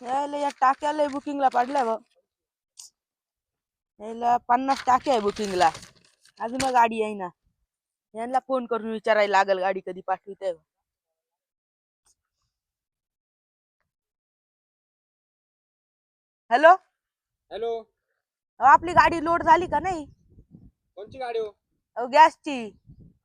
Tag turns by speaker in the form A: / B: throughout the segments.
A: यायला या टाक्याला बुकिंगला पडल्या बघ. यायला 50 टाक्या आहे बुकिंगला. अजून गाडी आहे ना. यांना फोन करून विचारायला लागल गाडी कधी पाठवते. हॅलो
B: हॅलो,
A: आपली गाडी लोड झाली का नाही?
B: कोणची गाडी हो?
A: गॅसची.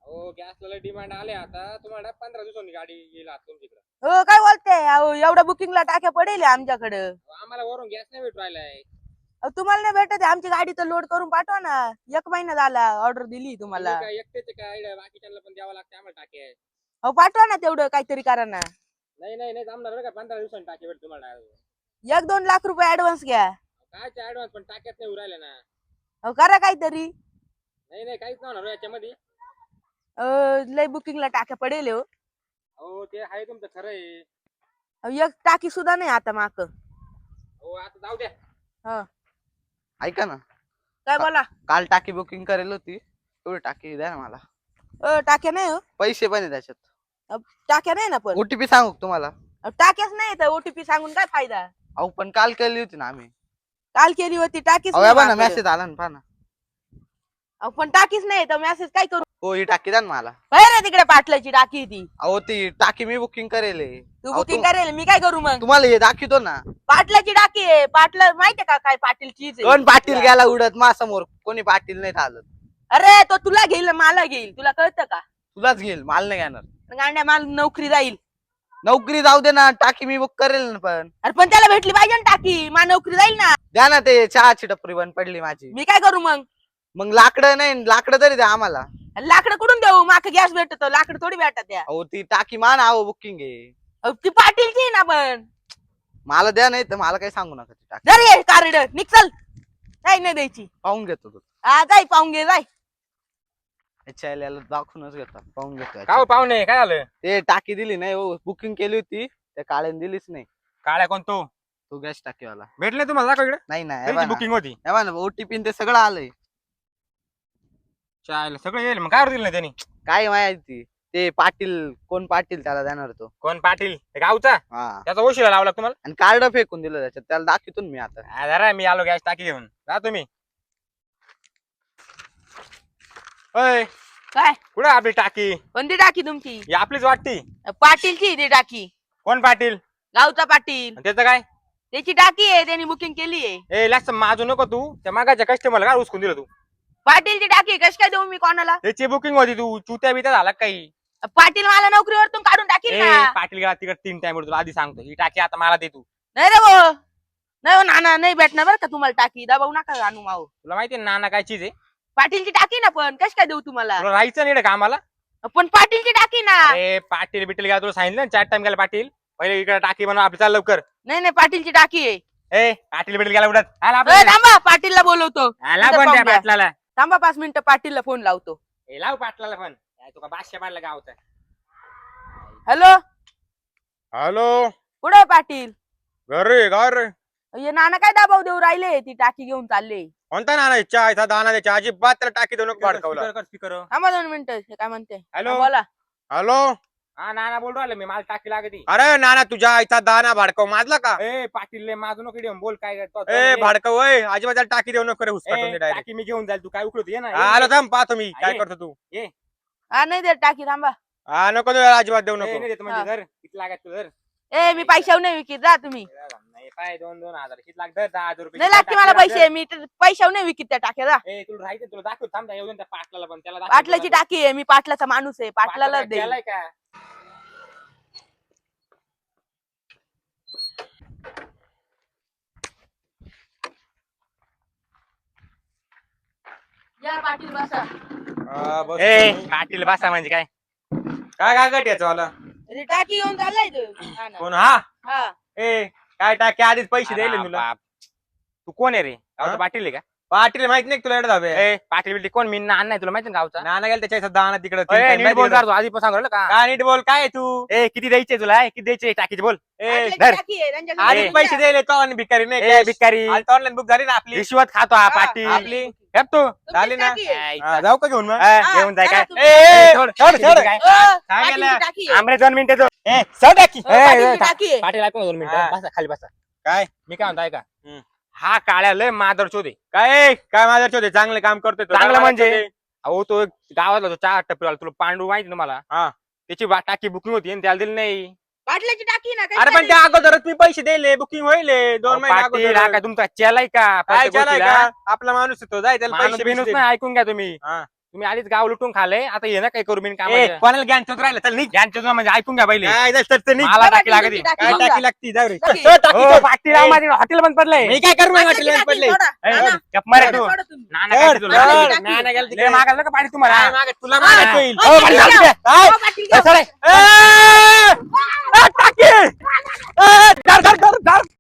B: हो, गॅसला डिमांड आले आता. तुम्हाला 15 दिवसांनी गाडी येईल आता तुमच्याकडे.
A: हो काय बोलते? एवढ्या बुकिंगला टाक्या पडेल आमच्याकडे.
B: आम्हाला वरून गॅस नाही भेटू राहिलाय.
A: तुम्हाला नाही भेटत आहे? आमची गाडी तर लोड करून पाठवा ना. 1 महिना झाला ऑर्डर दिली तुम्हाला.
B: काय एकटेच काय? बाकीच्यांना पण द्यावं लागते आम्हाला टाके.
A: हो पाठवा ना, तेवढं काहीतरी करा ना.
B: नाही नाही नाही जमणार का? 15 दिवसांनी टाके भेट तुम्हाला.
A: 1-2 लाख रुपये ऍडव्हान्स घ्या.
B: काय ऍडव्हान्स? पण टाक्यात नाही उरायला ना.
A: हो करा काहीतरी.
B: नाही नाही काहीच नाही होणार याच्यामध्ये.
A: लय बुकिंगला टाक्या पडेल हो.
B: हो ते आहे तुमचं खरं आहे.
A: एक टाकी सुद्धा नाही आता माक.
B: हो आता जाऊ द्या.
A: हा
C: ऐका ना,
A: काय बोला.
C: काल टाकी बुकिंग करेल होती, तेवढी टाकी द्या ना मला.
A: टाक्या नाही हो.
C: पैसे पण आहे त्याच्यात.
A: टाक्या नाही ना पण.
C: ओटीपी सांगू का तुम्हाला?
A: टाक्याच नाही तर ओटीपी सांगून काय फायदा?
C: अहो पण काल केली होती ना आम्ही.
A: काल केली होती टाकीच
C: अहो
A: नाही
C: बघा ना,
A: माझ्याकडे.
C: मेसेज आला ना, पहा ना.
A: पण टाकीच नाही तर मेसेज काय करू?
C: हो ही टाकी द्या ना मला.
A: रे तिकडे पाटलाची टाकी ती.
C: अहो ती टाकी मी बुकिंग करेल आहे.
A: तू
C: अहो,
A: बुकिंग करेल, मी काय करू मग?
C: तुम्हाला हे दाखवतो ना.
A: पाटलाची टाकी आहे. पाटला माहितीये का काय पाटील चीज
C: कोण पाटील गेला उडत मा समोर? कोणी पाटील नाही चालत.
A: अरे तो तुला घेईल मला घेईल, तुला कळतं का?
C: तुलाच घेईल, माल नाही घेणार.
A: गांड्या माल नोकरी जाईल.
C: नोकरी जाऊ दे ना, टाकी मी बुक करेल ना. पण
A: अरे पण त्याला भेटली पाहिजे ना टाकी, मा नोकरी जाईल ना.
C: द्या ना, ते चहाची टपरी बंद पडली माझी.
A: मी काय करू मग?
C: मग लाकडं नाही, लाकडं तरी द्या आम्हाला.
A: लाकडं कुठून देऊ? माक गॅस भेटतो, लाकडं थोडी भेटत त्या.
C: अहो ती टाकी मान अहो बुकिंग आहे.
A: ती पाटीलची आहे ना पण.
C: मला द्या, नाही तर मला काही सांगू नका. ती टाकी
A: जर कार्ड निघल नाही द्यायची.
C: पाहून घेतो तो.
A: हा जाय पाहून घे जाय.
C: याला दाखवूनच घेतो, पाहून घेतो.
B: काय पाहुणे काय आलं?
C: ते टाकी दिली नाही हो, बुकिंग केली होती, त्या काळ्याने दिलीच नाही.
B: काळ्या कोण तो?
C: तो गॅस टाकीवाला.
B: भेटले तुम्हाला दाखव इकडे.
C: नाही ना,
B: बुकिंग होती.
C: ओटीपी ते सगळं आलंय.
B: चालेल सगळं येईल. मग काय दिलं नाही त्यांनी?
C: काय माहिती ते पाटील, कोण पाटील त्याला देणार तो.
B: कोण पाटील? गावचा?
C: हा,
B: त्याचा ओशिला लावला तुम्हाला?
C: आणि कार्ड फेकून दिलं त्याच्यात, त्याला दाखवतो मी आता.
B: जरा मी आलो गॅस टाकी घेऊन. जा तुम्ही. ओय
A: काय
B: कुठे आपली टाकी?
A: कोणती टाकी तुमची?
B: ही आपलीच वाटती.
A: पाटीलची ती टाकी.
B: कोण पाटील?
A: गावचा पाटील.
B: आणि त्याचं काय?
A: त्याची टाकी आहे, त्यांनी बुकिंग केली आहे.
B: ए लक्ष माझू नको तू. त्या मागाच्या कस्टमरला काय उचकून दिलं तू?
A: पाटीलची टाकी कशी काय देऊ मी कोणाला?
B: त्याची बुकिंग होती. तू चुत्या बित्या झाला काही?
A: पाटील मला नोकरीवरतून काढून टाकील
B: ए
A: ना.
B: पाटील गेला तिकडे 3 टाइम तुला आधी सांगतो. ही टाकी आता मला दे तू.
A: नाही रे भाऊ, नाही हो नाना, नाही भेटणार बरं का तुम्हाला टाकी. दबाऊ नका आणू माऊ.
B: तुला माहिती नाना काय चीज आहे?
A: पाटीलची टाकी ना, पण कशी काय देऊ तुम्हाला?
B: तुला राहायचं नाही रे कामाला?
A: पण पाटीलची टाकी ना.
B: अरे पाटील बिटील गेला तुला सांगितलं ना 4 टाइम गेला पाटील. पहिले इकडे टाकी बनव आपली. चाल लवकर.
A: नाही पाटीलची टाकी आहे.
B: ए पाटील बिटील गेला उडत. आला
A: ए, थांबा पाटीलला बोलवतो.
B: आला
A: इथं
B: पण त्या
A: पाहून घ्या.
B: पाटलाला.
A: थांबा 5 मिनिटं, पाटीलला फोन लावतो.
B: ए लाव पाटलाला पण. तुका बादशा मारला गावचा.
A: हॅलो
B: हॅलो
A: कुठे पाटील?
B: घरी घर.
A: हे नाना काय दबाव देऊ राहिले? ती टाकी घेऊन चालले.
B: कोणता नाना? चहा दाना द्यायचा अजिबात त्याला टाकी देऊ नको. स्पीकर.
A: थांबा 2 मिनिटं. हे काय म्हणते?
B: हॅलो.
A: हा, बोला.
B: हॅलो. हा नाना बोल राहिलो मी. मला टाकी लागती. अरे नाना तुझ्या आईचा दाना भाडकव माझला का? ए पाटील माझू नको देऊ. बोल काय करतो? ए भाडकव अजिबात त्याला टाकी देऊ नको रे. टाकी मी घेऊन जाईल. तू काय उकळतो ये ना. आलो थांब पाहतो मी काय करतो तू. ये
A: हा नाही दे टाकी. थांबा.
B: हा नको देऊ अजिबात देऊ नको. म्हणजे धर किती लागत तू धर.
A: ए मी पैशावर नाही विकीत, जा तुम्ही.
B: नाही पाय 2-2 हजार किती लाग धर. 10,000 रुपये
A: नाही लागते मला पैसे. मी पैशावर नाही विकीत त्या टाक्या. जा.
B: ए तुला राहायचं तुला दाखव. थांब येऊ दे त्या पाटलाला पण. त्याला
A: पाटलाची टाकी आहे. मी पाटलाचा माणूस आहे. पाटलाला दे.
B: का?
A: या पाटील बसा.
B: ए पाटील बसा म्हणजे काय? काय काय गट्याचं वाला?
A: अरे टाकी घेऊन चाललाय तो. हा ना.
B: कोण? हा
A: हा.
B: ए काय टाकी आधीच पैसे द्यायले तुला. तू कोण आहे रे? गावचा पाटील आहे का? पाटील माहित नाही तुला एवढं धाबे? ए पाटील बिटी कोण? मी नाना नाही तुला माहिती ना गावचा? नाना गेला त्याच्या दाना तिकडे. नीट बोल तू आधी पण सांगू का? काय नीट बोल काय तू? ए किती द्यायचे तुला? किती द्यायचे टाकीचे बोल. ए
A: पाटलाची
B: धर.
A: टाकी आहे, त्यांच्याकडे
B: आधी
A: घेऊन
B: पैसे
A: जा.
B: द्यायले तो आणि भिकारी नाही. ए भिकारी ऑनलाईन बुक झाली ना आपली. रिश्वत खातो हा पाटील. आपली हेप तू झाली ना.
A: टाकी आहे.
B: हा, जाऊ का घेऊन मग?
A: हा,
B: घेऊन जाय
A: चला
B: काय?
A: तुम्ही.
B: ए सोड सोड सोड.
A: काय?
B: काय
A: पाटीलची
B: गेला?
A: टाकी आहे.
B: आमरे 2 मिनिटं ए सोड टाकी.
A: पाटीलची टाकी आहे.
B: पाटील ऐकून 2 मिनिटं. बसा खाली बसा. काय मी काय म्हणतो ऐका हा काळ्या लय मादर शोधे काय मादर शोधे चांगलं काम करतोय चांगलं म्हणजे अहो तो गावातला तो 4 टप्प्याला तुला पांडू माहिती ना मला त्याची टाकी बुकिंग होती आणि त्याला दिली नाही
A: बाटल्याची टाकी ना
B: अरे पण त्या अगोदरच मी पैसे दिले बुकिंग होईल 2 महिने अगोदर काय तुमचा चेलाय का आपला माणूस तो जाय त्याला पैसे बिनूस नाही ऐकून घ्या तुम्ही तुम्ही आधीच गाव लुटून खाले आता ये ना काही करू मी काम कोणाला ज्ञान चोत राहिलं चल नाही ज्ञान चोत म्हणजे ऐकून घ्या पहिले मला टाकी लागते काय टाकी लागती जाऊ रे हॉटेल बंद पडलंय मी काय करू हॉटेल बंद पडले गप मारे तू नाना काय तुला नाना गेलं मागायला का पाणी तुम्हाला तुला मागत होईल टाकी धर धर धर धर